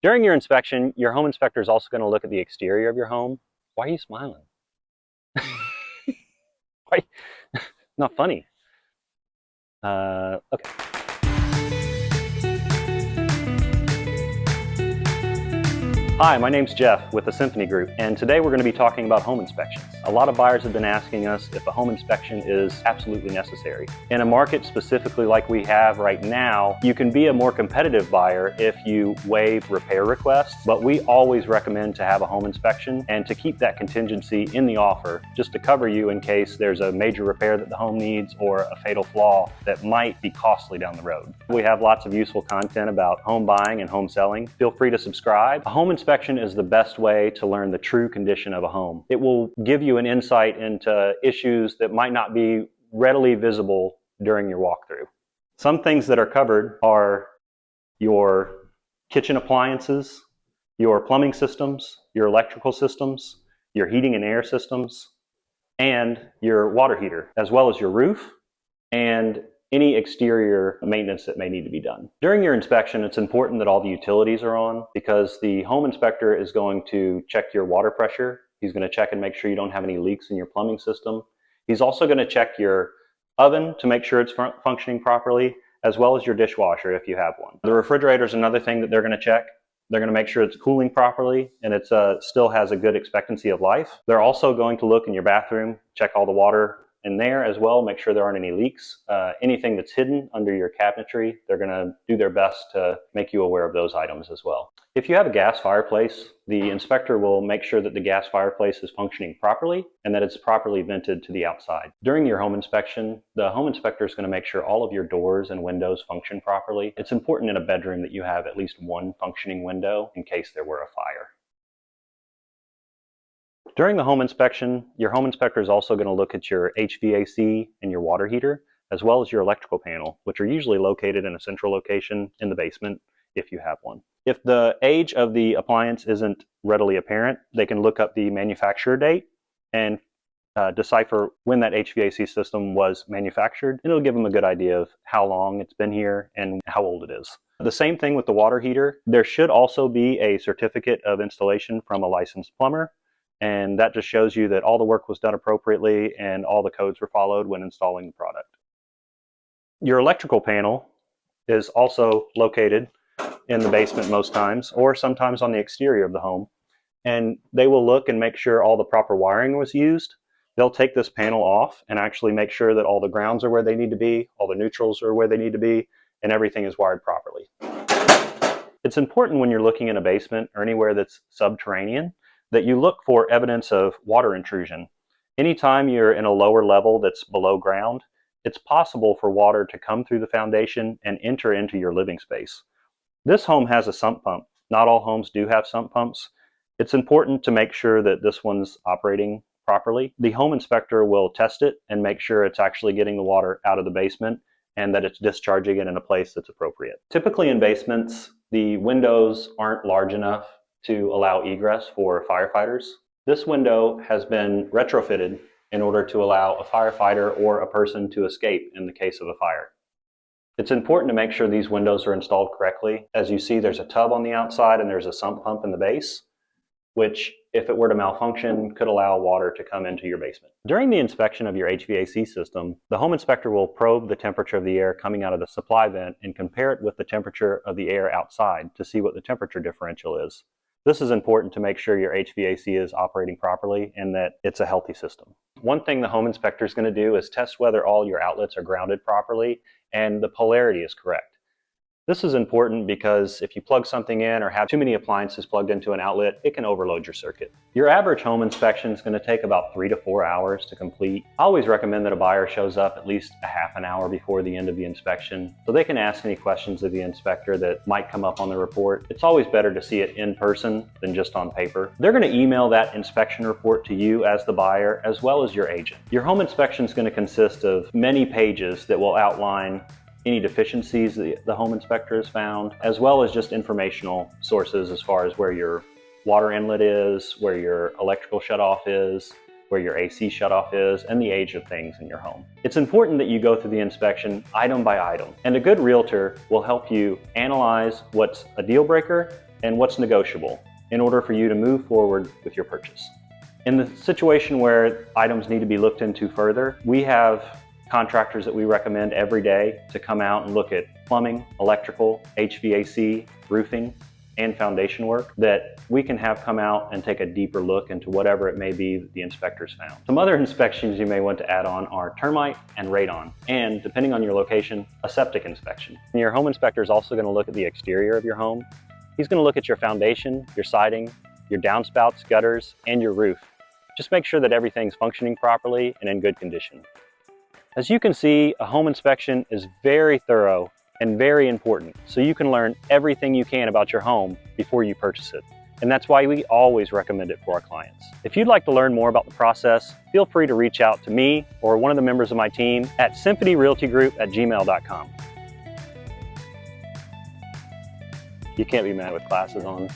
During your inspection, your home inspector is also going to look at the exterior of your home. Why are you smiling? Why? Not funny. Okay. Hi, my name's Jeff with the Symphony Group, and today we're going to be talking about home inspections. A lot of buyers have been asking us if a home inspection is absolutely necessary. In a market specifically like we have right now, you can be a more competitive buyer if you waive repair requests, but we always recommend to have a home inspection and to keep that contingency in the offer just to cover you in case there's a major repair that the home needs or a fatal flaw that might be costly down the road. We have lots of useful content about home buying and home selling. Feel free to subscribe. A home inspection is the best way to learn the true condition of a home. It will give you an insight into issues that might not be readily visible during your walkthrough. Some things that are covered are your kitchen appliances, your plumbing systems, your electrical systems, your heating and air systems, and your water heater, as well as your roof and any exterior maintenance that may need to be done. During your inspection, it's important that all the utilities are on because the home inspector is going to check your water pressure. He's going to check and make sure you don't have any leaks in your plumbing system. He's also going to check your oven to make sure it's functioning properly, as well as your dishwasher if you have one. The refrigerator is another thing that they're going to check. They're going to make sure it's cooling properly and it still has a good expectancy of life. They're also going to look in your bathroom, check all the water in there as well, make sure there aren't any leaks. Anything that's hidden under your cabinetry, they're going to do their best to make you aware of those items as well. If you have a gas fireplace, the inspector will make sure that the gas fireplace is functioning properly and that it's properly vented to the outside. During your home inspection, the home inspector is going to make sure all of your doors and windows function properly. It's important in a bedroom that you have at least one functioning window in case there were a fire. During the home inspection, your home inspector is also going to look at your HVAC and your water heater, as well as your electrical panel, which are usually located in a central location in the basement if you have one. If the age of the appliance isn't readily apparent, they can look up the manufacturer date and decipher when that HVAC system was manufactured, and it'll give them a good idea of how long it's been here and how old it is. The same thing with the water heater. There should also be a certificate of installation from a licensed plumber. And that just shows you that all the work was done appropriately and all the codes were followed when installing the product. Your electrical panel is also located in the basement most times, or sometimes on the exterior of the home. And they will look and make sure all the proper wiring was used. They'll take this panel off and actually make sure that all the grounds are where they need to be, all the neutrals are where they need to be, and everything is wired properly. It's important when you're looking in a basement or anywhere that's subterranean that you look for evidence of water intrusion. Anytime you're in a lower level that's below ground, it's possible for water to come through the foundation and enter into your living space. This home has a sump pump. Not all homes do have sump pumps. It's important to make sure that this one's operating properly. The home inspector will test it and make sure it's actually getting the water out of the basement and that it's discharging it in a place that's appropriate. Typically in basements, the windows aren't large enough to allow egress for firefighters. This window has been retrofitted in order to allow a firefighter or a person to escape in the case of a fire. It's important to make sure these windows are installed correctly. As you see, there's a tub on the outside and there's a sump pump in the base, which, if it were to malfunction, could allow water to come into your basement. During the inspection of your HVAC system, the home inspector will probe the temperature of the air coming out of the supply vent and compare it with the temperature of the air outside to see what the temperature differential is. This is important to make sure your HVAC is operating properly and that it's a healthy system. One thing the home inspector is going to do is test whether all your outlets are grounded properly and the polarity is correct. This is important because if you plug something in or have too many appliances plugged into an outlet, it can overload your circuit. Your average home inspection is going to take about 3 to 4 hours to complete. I always recommend that a buyer shows up at least a half an hour before the end of the inspection so they can ask any questions of the inspector that might come up on the report. It's always better to see it in person than just on paper. They're going to email that inspection report to you as the buyer as well as your agent. Your home inspection is going to consist of many pages that will outline any deficiencies that the home inspector has found, as well as just informational sources as far as where your water inlet is, where your electrical shutoff is, where your AC shutoff is, and the age of things in your home. It's important that you go through the inspection item by item, and a good realtor will help you analyze what's a deal breaker and what's negotiable in order for you to move forward with your purchase. In the situation where items need to be looked into further, we have contractors that we recommend every day to come out and look at plumbing, electrical, HVAC, roofing, and foundation work that we can have come out and take a deeper look into whatever it may be that the inspectors found. Some other inspections you may want to add on are termite and radon, and depending on your location, a septic inspection. And your home inspector is also going to look at the exterior of your home. He's going to look at your foundation, your siding, your downspouts, gutters, and your roof. Just make sure that everything's functioning properly and in good condition. As you can see, a home inspection is very thorough and very important, so you can learn everything you can about your home before you purchase it. And that's why we always recommend it for our clients. If you'd like to learn more about the process, feel free to reach out to me or one of the members of my team at symphonyrealtygroup@gmail.com. You can't be mad with glasses on.